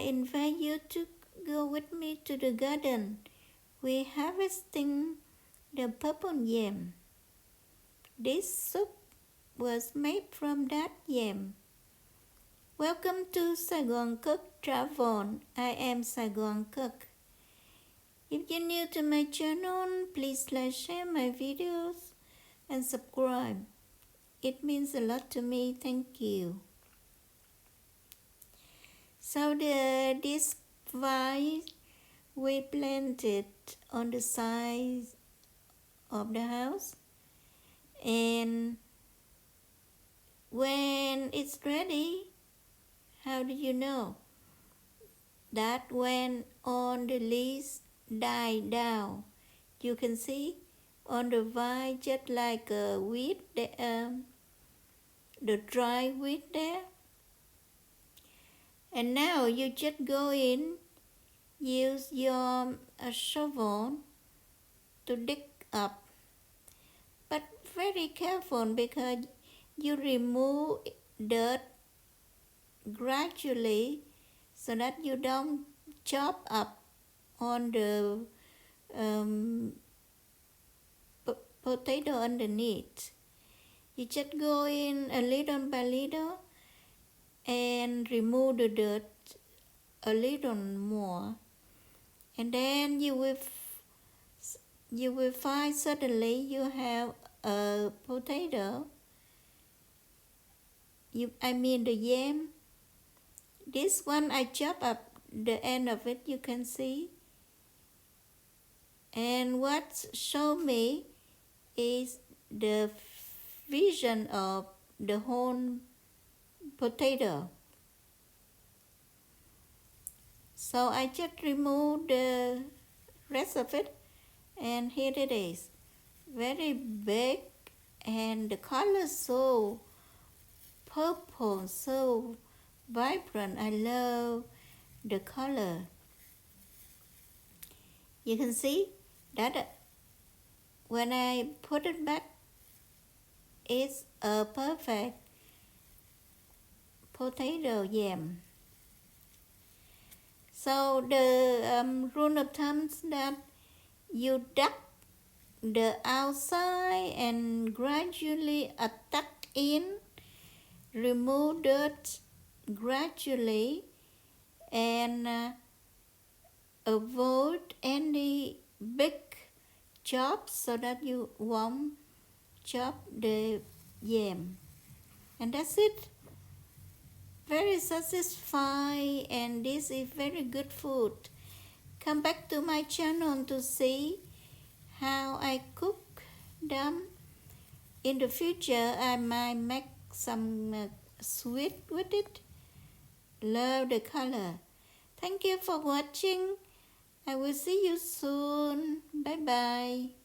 invite you to go with me to the garden. We're harvesting the purple yam. This soup was made from that yam. Welcome to SaigoncookTravel. I am Saigon Cook. If you're new to my channel, please like, share my videos, and subscribe. It means a lot to me. Thank you. So this vine we planted on the side of the house, and when it's ready, how do you know? That when all the leaves die down, you can see on the vine just like a weed, the dry weed there. And now you just go in, use your shovel to dig up, but very careful because you remove dirt gradually so that you don't chop up on the potato underneath. You just go in a little by little and remove the dirt a little more, and then you will find suddenly you have a potato. I mean the yam. This one I chop up the end of it, you can see. And what show me is the vision of the whole potato. So I just remove the rest of it, and here it is. Very big, and the color so purple, so vibrant. I love the color. You can see that when I put it back, it's a perfect potato yam. So the rule of thumb is that you dug the outside and gradually tuck in, remove dirt gradually, and avoid any big chops so that you won't chop the yam. And that's it. Very satisfying, and this is very good food. Come back to my channel to see how I cook them. In the future, I might make some sweet with it. Love the color. Thank you for watching. I will see you soon. Bye bye.